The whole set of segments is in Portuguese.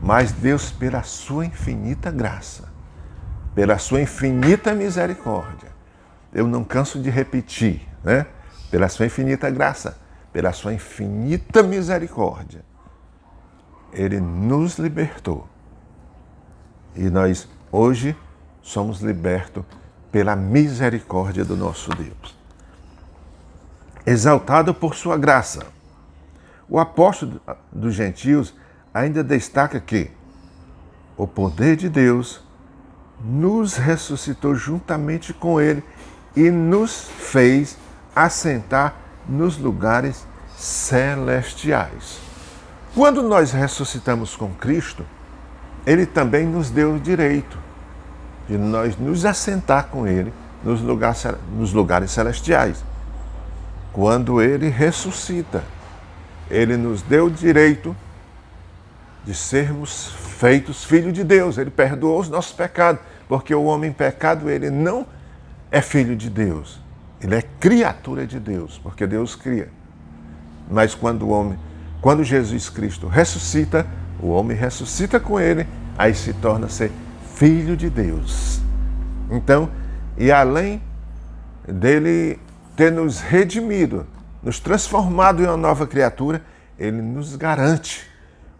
Mas Deus, pela sua infinita graça, pela sua infinita misericórdia, eu não canso de repetir, né? Pela sua infinita graça, pela sua infinita misericórdia, Ele nos libertou. E nós, hoje, somos libertos pela misericórdia do nosso Deus. Exaltado por sua graça, o apóstolo dos gentios ainda destaca que o poder de Deus nos ressuscitou juntamente com Ele e nos fez assentar nos lugares celestiais. Quando nós ressuscitamos com Cristo, Ele também nos deu o direito de nós nos assentar com Ele nos lugares celestiais. Quando Ele ressuscita, Ele nos deu o direito de sermos feitos filhos de Deus. Ele perdoou os nossos pecados, porque o homem pecado, ele não é filho de Deus. Ele é criatura de Deus, porque Deus cria. Mas quando Jesus Cristo ressuscita, o homem ressuscita com ele, aí se torna ser filho de Deus. Então, e além dele ter nos redimido, nos transformado em uma nova criatura, ele nos garante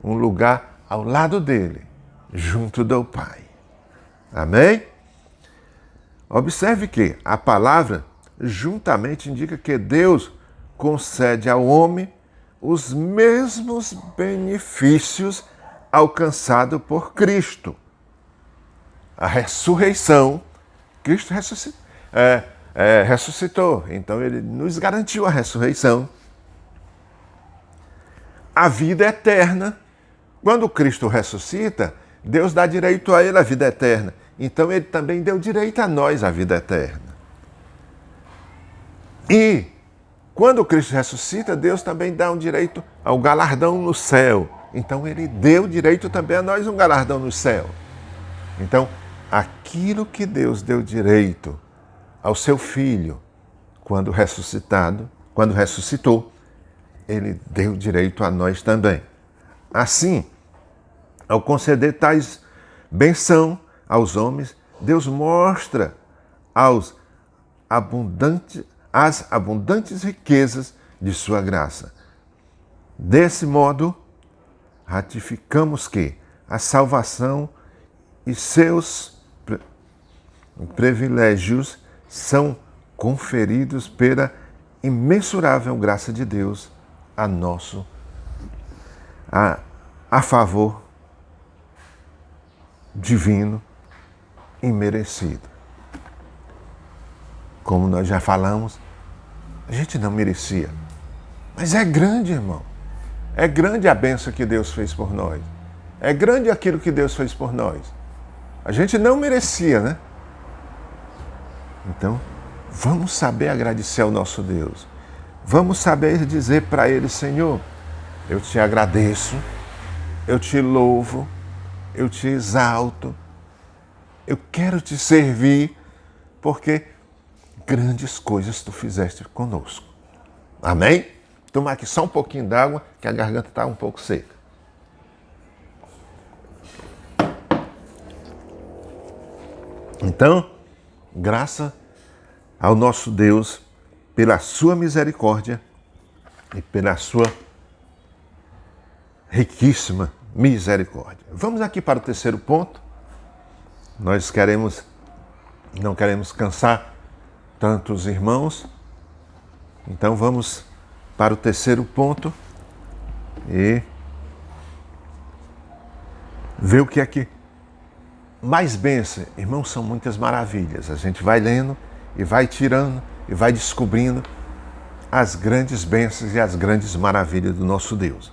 um lugar ao lado dele, junto do Pai. Amém? Observe que a palavra juntamente indica que Deus concede ao homem os mesmos benefícios alcançados por Cristo. A ressurreição, Cristo ressuscitou, então ele nos garantiu a ressurreição. A vida eterna. Quando Cristo ressuscita, Deus dá direito a ele a vida eterna. Então ele também deu direito a nós a vida eterna. E quando Cristo ressuscita, Deus também dá um direito ao galardão no céu. Então ele deu direito também a nós um galardão no céu. Então, aquilo que Deus deu direito ao seu Filho quando ressuscitou, ele deu direito a nós também. Assim, ao conceder tais bênçãos aos homens, Deus mostra as abundantes riquezas de sua graça. Desse modo, ratificamos que a salvação e seus privilégios são conferidos pela imensurável graça de Deus a favor divino imerecido. Como nós já falamos, a gente não merecia. Mas é grande, irmão. É grande a bênção que Deus fez por nós. É grande aquilo que Deus fez por nós. A gente não merecia, né? Então, vamos saber agradecer ao nosso Deus. Vamos saber dizer para Ele, Senhor, eu te agradeço, eu te louvo, eu te exalto, eu quero te servir, porque grandes coisas tu fizeste conosco. Amém? Tomar aqui só um pouquinho d'água, que a garganta está um pouco seca. Então, graças ao nosso Deus, pela sua misericórdia e pela sua riquíssima misericórdia. Vamos aqui para o terceiro ponto. Nós não queremos cansar tantos irmãos. Então vamos para o terceiro ponto e ver o que é que mais bênção. Irmãos, são muitas maravilhas. A gente vai lendo e vai tirando e vai descobrindo as grandes bênçãos e as grandes maravilhas do nosso Deus.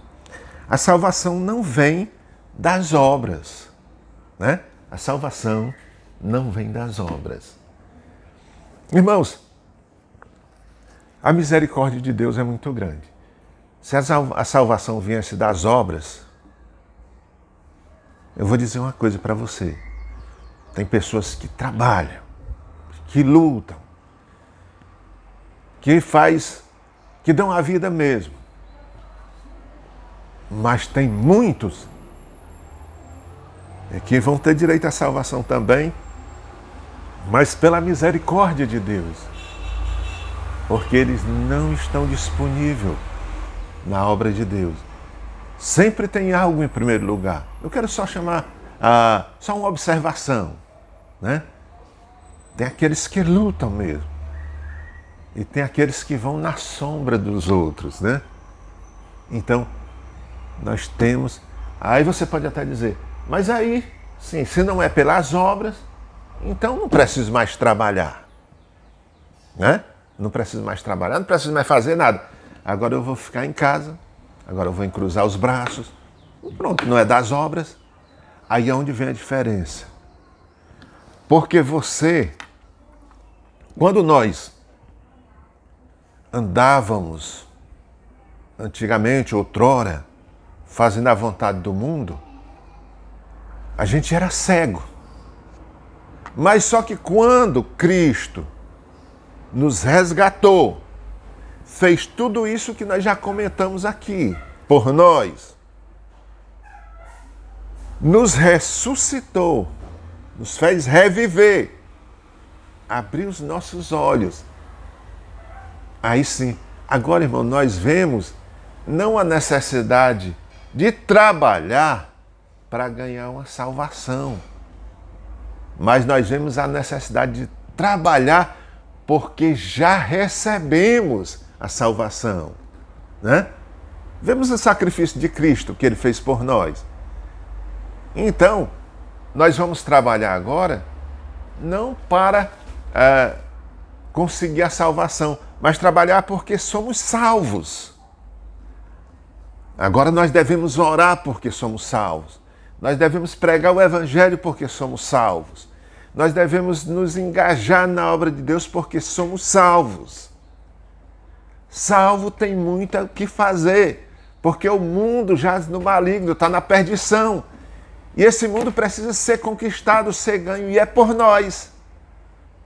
A salvação não vem das obras, né? A salvação não vem das obras. Irmãos, a misericórdia de Deus é muito grande. Se a salvação viesse das obras, eu vou dizer uma coisa para você. Tem pessoas que trabalham, que lutam, que dão a vida mesmo. Mas tem muitos que vão ter direito à salvação também, mas pela misericórdia de Deus, porque eles não estão disponíveis na obra de Deus. Sempre tem algo em primeiro lugar. Eu quero só chamar, só uma observação, né? Tem aqueles que lutam mesmo, e tem aqueles que vão na sombra dos outros, né? Então, nós temos... Aí você pode até dizer, mas aí, sim, se não é pelas obras, então não preciso mais trabalhar, né? Não preciso mais trabalhar, não preciso mais fazer nada. Agora eu vou ficar em casa, agora eu vou cruzar os braços. Pronto, não é das obras. Aí é onde vem a diferença. Porque você, quando nós andávamos antigamente, outrora, fazendo a vontade do mundo, a gente era cego. Mas só que quando Cristo nos resgatou, fez tudo isso que nós já comentamos aqui, por nós, nos ressuscitou, nos fez reviver, abriu os nossos olhos. Aí sim, agora, irmão, nós vemos não a necessidade de trabalhar para ganhar uma salvação, mas nós vemos a necessidade de trabalhar porque já recebemos a salvação, né? Vemos o sacrifício de Cristo que Ele fez por nós. Então, nós vamos trabalhar agora não para conseguir a salvação, mas trabalhar porque somos salvos. Agora nós devemos orar porque somos salvos. Nós devemos pregar o Evangelho porque somos salvos. Nós devemos nos engajar na obra de Deus porque somos salvos. Salvo tem muito o que fazer, porque o mundo jaz no maligno, está na perdição. E esse mundo precisa ser conquistado, ser ganho, e é por nós.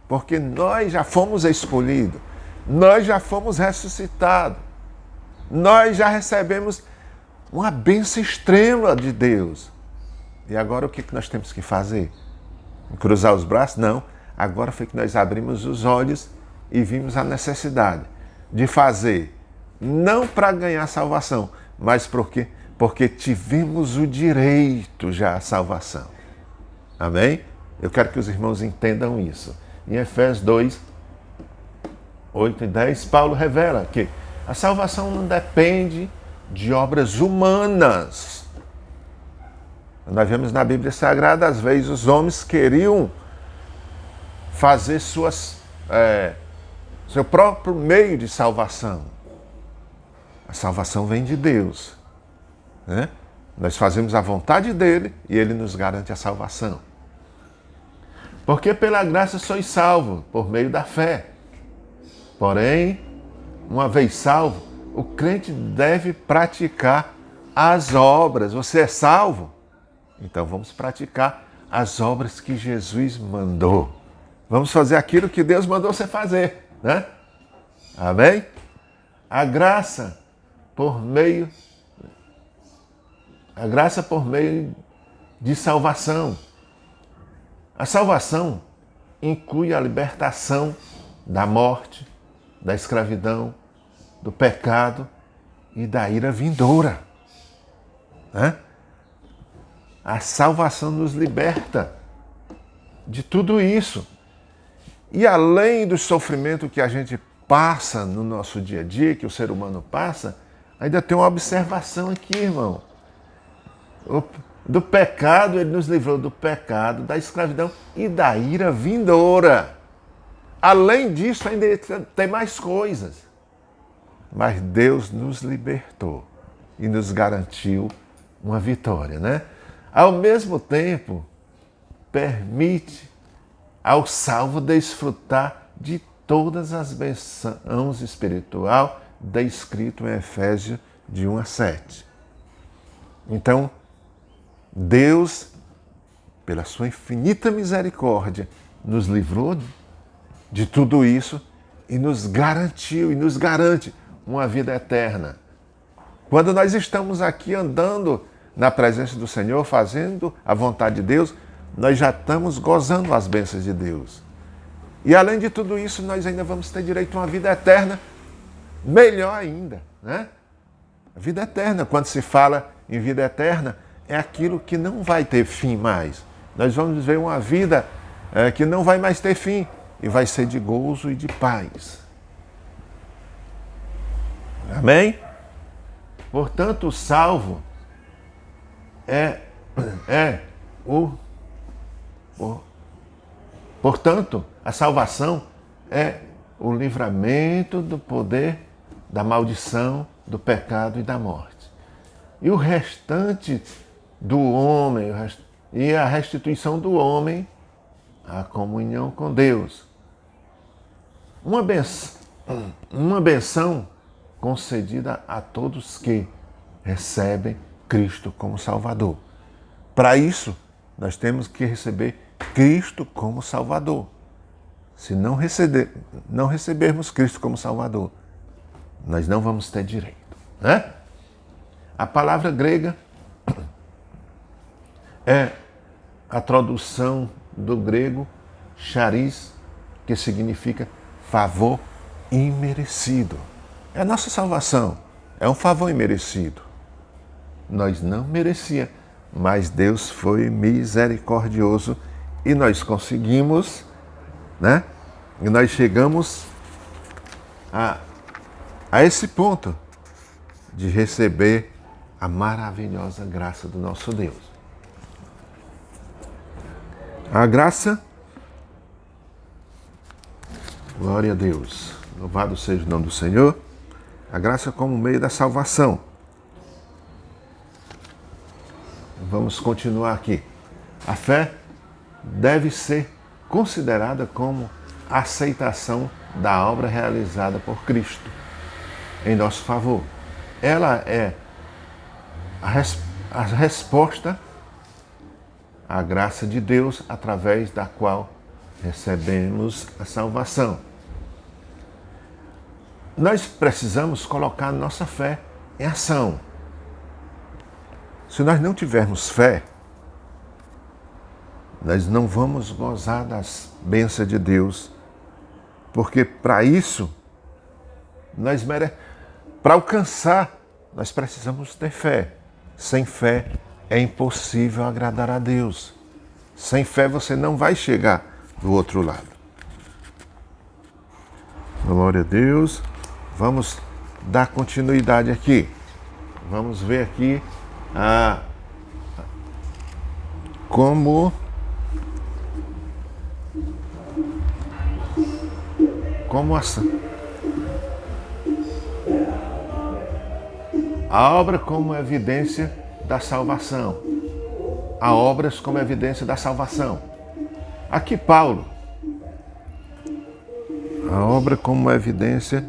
Porque nós já fomos escolhidos, nós já fomos ressuscitados, nós já recebemos uma bênção extrema de Deus. E agora o que nós temos que fazer? Cruzar os braços? Não. Agora foi que nós abrimos os olhos e vimos a necessidade de fazer, não para ganhar salvação, mas porque tivemos o direito já à salvação. Amém? Eu quero que os irmãos entendam isso. Em Efésios 2, 8 e 10, Paulo revela que a salvação não depende de obras humanas. Nós vemos na Bíblia Sagrada, às vezes, os homens queriam fazer seu próprio meio de salvação. A salvação vem de Deus, né? Nós fazemos a vontade dele e ele nos garante a salvação. Porque pela graça sois salvos, por meio da fé. Porém, uma vez salvo, o crente deve praticar as obras. Você é salvo? Então vamos praticar as obras que Jesus mandou. Vamos fazer aquilo que Deus mandou você fazer, né? Amém? A graça por meio de salvação. A salvação inclui a libertação da morte, da escravidão, do pecado e da ira vindoura, né? A salvação nos liberta de tudo isso. E além do sofrimento que a gente passa no nosso dia a dia, que o ser humano passa, ainda tem uma observação aqui, irmão. Do pecado, ele nos livrou do pecado, da escravidão e da ira vindoura. Além disso, ainda tem mais coisas. Mas Deus nos libertou e nos garantiu uma vitória, né? Ao mesmo tempo, permite ao salvo desfrutar de todas as bênçãos espiritual descrito em Efésios de 1 a 7. Então, Deus, pela sua infinita misericórdia, nos livrou de tudo isso e nos garantiu e nos garante uma vida eterna. Quando nós estamos aqui andando na presença do Senhor, fazendo a vontade de Deus, nós já estamos gozando as bênçãos de Deus. E além de tudo isso, nós ainda vamos ter direito a uma vida eterna, melhor ainda, né? A vida eterna, quando se fala em vida eterna, é aquilo que não vai ter fim mais. Nós vamos viver uma vida que não vai mais ter fim e vai ser de gozo e de paz. Amém? Portanto, o salvo Portanto, a salvação é o livramento do poder da maldição, do pecado e da morte. E o restante do homem, e a restituição do homem à comunhão com Deus. Uma benção concedida a todos que recebem Cristo como Salvador. Para isso, nós temos que receber Cristo como Salvador. Se não recebermos Cristo como Salvador, nós não vamos ter direito, né? A palavra grega é a tradução do grego charis, que significa favor imerecido. É a nossa salvação, é um favor imerecido. Nós não merecíamos, mas Deus foi misericordioso e nós conseguimos, né? E nós chegamos a esse ponto de receber a maravilhosa graça do nosso Deus. A graça, glória a Deus, louvado seja o nome do Senhor, a graça como meio da salvação. Vamos continuar aqui. A fé deve ser considerada como a aceitação da obra realizada por Cristo em nosso favor. Ela é a resposta à graça de Deus através da qual recebemos a salvação. Nós precisamos colocar nossa fé em ação. Se nós não tivermos fé, nós não vamos gozar das bênçãos de Deus, porque para isso, para alcançar, nós precisamos ter fé. Sem fé é impossível agradar a Deus. Sem fé você não vai chegar do outro lado. Glória a Deus. Vamos dar continuidade aqui. Vamos ver aqui como a obra como evidência da salvação. A obras como evidência da salvação. Aqui Paulo, a obra como evidência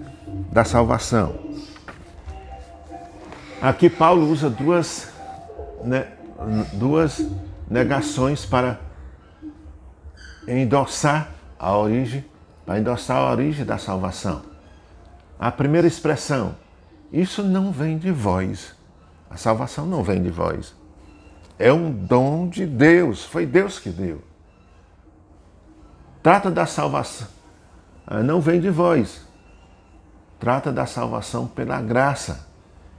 da salvação. Aqui Paulo usa duas negações para endossar a origem da salvação. A primeira expressão, isso não vem de vós. A salvação não vem de vós. É um dom de Deus, foi Deus que deu. Trata da salvação, não vem de vós. Trata da salvação pela graça,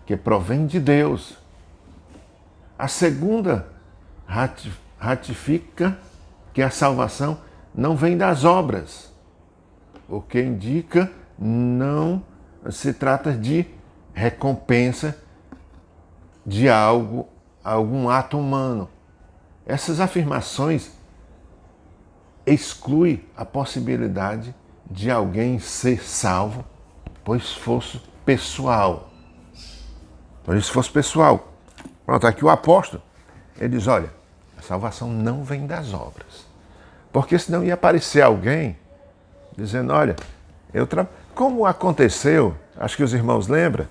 que provém de Deus. A segunda ratifica que a salvação não vem das obras, o que indica não se trata de recompensa de algum ato humano. Essas afirmações excluem a possibilidade de alguém ser salvo por esforço pessoal. Por esforço pessoal. Pronto, aqui o apóstolo, ele diz, olha, a salvação não vem das obras. Porque senão ia aparecer alguém dizendo, olha, como aconteceu, acho que os irmãos lembram,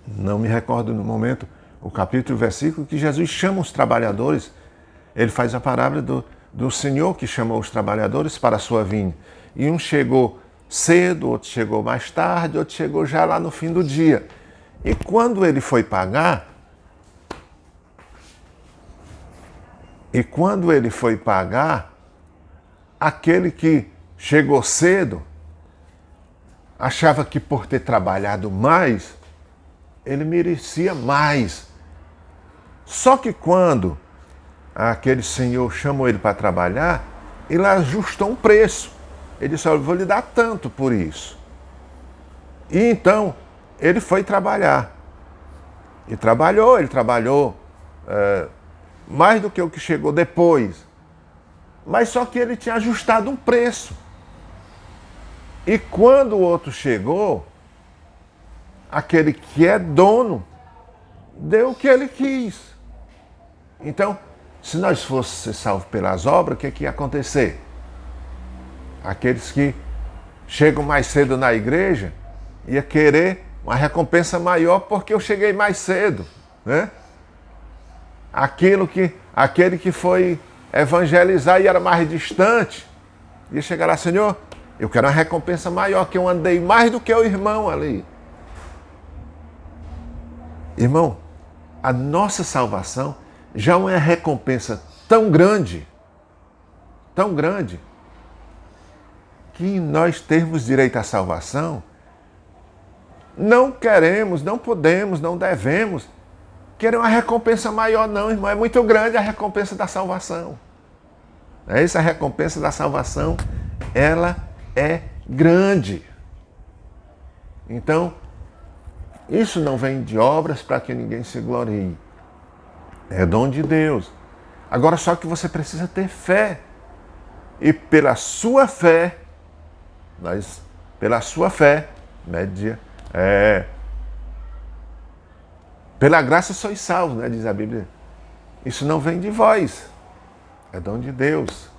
não me recordo no momento, o capítulo e o versículo, que Jesus chama os trabalhadores, ele faz a parábola do Senhor que chamou os trabalhadores para a sua vinha. E um chegou cedo, outro chegou mais tarde, outro chegou já lá no fim do dia. E quando ele foi pagar, E quando ele foi pagar, aquele que chegou cedo achava que por ter trabalhado mais, ele merecia mais. Só que quando aquele senhor chamou ele para trabalhar, ele ajustou um preço. Ele disse, olha, eu vou lhe dar tanto por isso. E então, ele foi trabalhar. E ele trabalhou mais do que o que chegou depois. Mas só que ele tinha ajustado um preço. E quando o outro chegou, aquele que é dono, deu o que ele quis. Então, se nós fôssemos ser salvos pelas obras, o que ia acontecer? Aqueles que chegam mais cedo na igreja, ia querer uma recompensa maior porque eu cheguei mais cedo, né? Aquele que foi evangelizar e era mais distante, ia chegar lá, Senhor, eu quero uma recompensa maior, que eu andei mais do que o irmão ali. Irmão, a nossa salvação já é uma recompensa tão grande, que nós termos direito à salvação, não queremos, não podemos, não devemos querer uma recompensa maior não, irmão. É muito grande a recompensa da salvação. Essa recompensa da salvação, ela é grande. Então, isso não vem de obras para que ninguém se glorie. É dom de Deus. Agora só que você precisa ter fé. E pela sua fé, pela graça sois salvos, né, diz a Bíblia. Isso não vem de vós. É dom de Deus.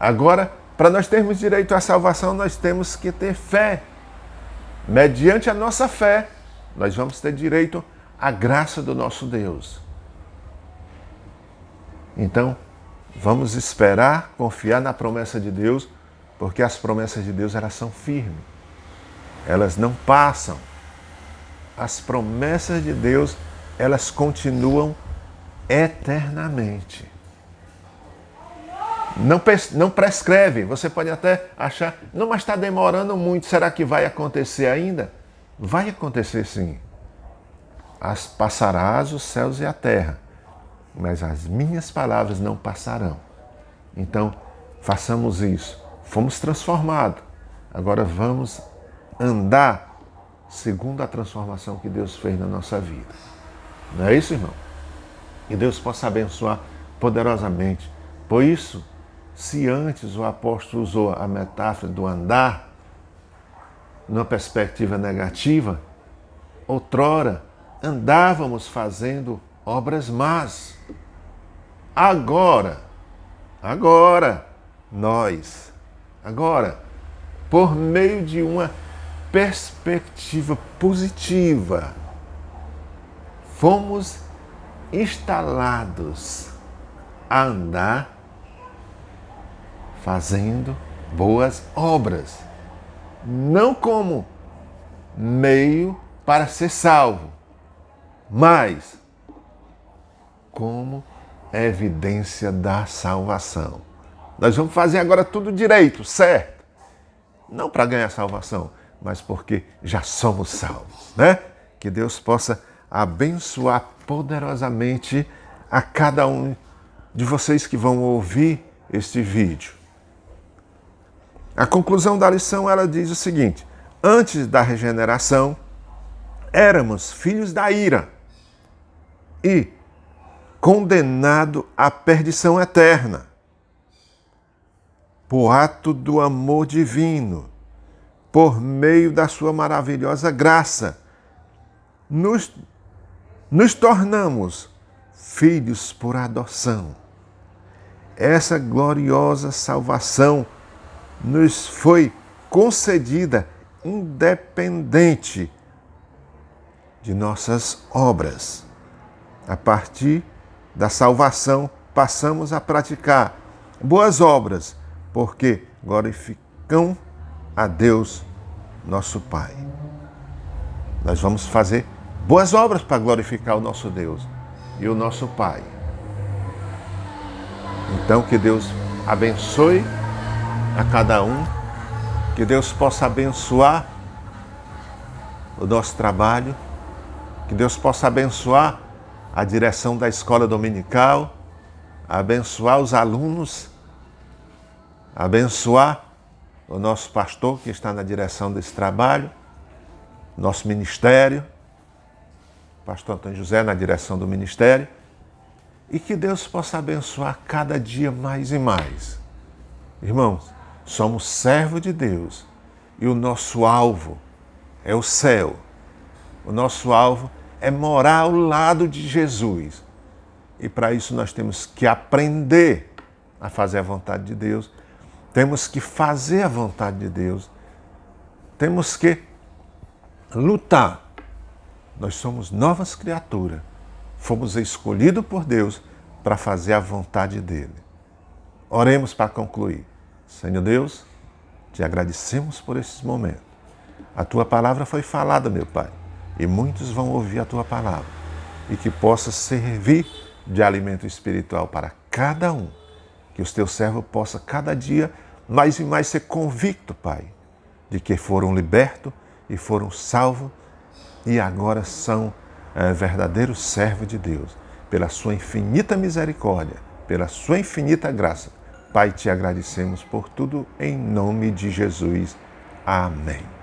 Agora, para nós termos direito à salvação, nós temos que ter fé. Mediante a nossa fé, nós vamos ter direito à graça do nosso Deus. Então, vamos esperar, confiar na promessa de Deus, porque as promessas de Deus, elas são firmes. Elas não passam. As promessas de Deus, elas continuam eternamente. Não prescreve. Você pode até achar, não, mas está demorando muito, será que vai acontecer ainda? Vai acontecer sim. Passarás os céus e a terra, mas as minhas palavras não passarão. Então, façamos isso. Fomos transformados. Agora vamos andar segundo a transformação que Deus fez na nossa vida. Não é isso, irmão? Que Deus possa abençoar poderosamente. Por isso, se antes o apóstolo usou a metáfora do andar, numa perspectiva negativa, outrora andávamos fazendo obras más. Agora, por meio de uma perspectiva positiva, fomos instalados a andar fazendo boas obras, não como meio para ser salvo, mas como evidência da salvação. Nós vamos fazer agora tudo direito, certo? Não para ganhar salvação, mas porque já somos salvos, né? Que Deus possa abençoar poderosamente a cada um de vocês que vão ouvir este vídeo. A conclusão da lição, ela diz o seguinte: antes da regeneração, éramos filhos da ira e condenados à perdição eterna. Por ato do amor divino, por meio da sua maravilhosa graça, nos tornamos filhos por adoção. Essa gloriosa salvação nos foi concedida independente de nossas obras. A partir da salvação, passamos a praticar boas obras, porque glorificam a Deus, nosso Pai. Nós vamos fazer boas obras para glorificar o nosso Deus e o nosso Pai. Então, que Deus abençoe a cada um, que Deus possa abençoar o nosso trabalho, que Deus possa abençoar a direção da escola dominical, abençoar os alunos, abençoar o nosso pastor que está na direção desse trabalho, nosso ministério, pastor Antônio José na direção do ministério, e que Deus possa abençoar cada dia mais e mais. Irmãos, somos servos de Deus e o nosso alvo é o céu. O nosso alvo é morar ao lado de Jesus. E para isso nós temos que aprender a fazer a vontade de Deus, temos que fazer a vontade de Deus, temos que lutar. Nós somos novas criaturas, fomos escolhidos por Deus para fazer a vontade dele. Oremos para concluir. Senhor Deus, te agradecemos por esses momentos. A tua palavra foi falada, meu Pai, e muitos vão ouvir a tua palavra, e que possa servir de alimento espiritual para cada um, que os teus servos possam cada dia mais e mais ser convictos, Pai, de que foram libertos e foram salvos e agora são verdadeiros servos de Deus, pela sua infinita misericórdia, pela sua infinita graça. Pai, te agradecemos por tudo, em nome de Jesus. Amém.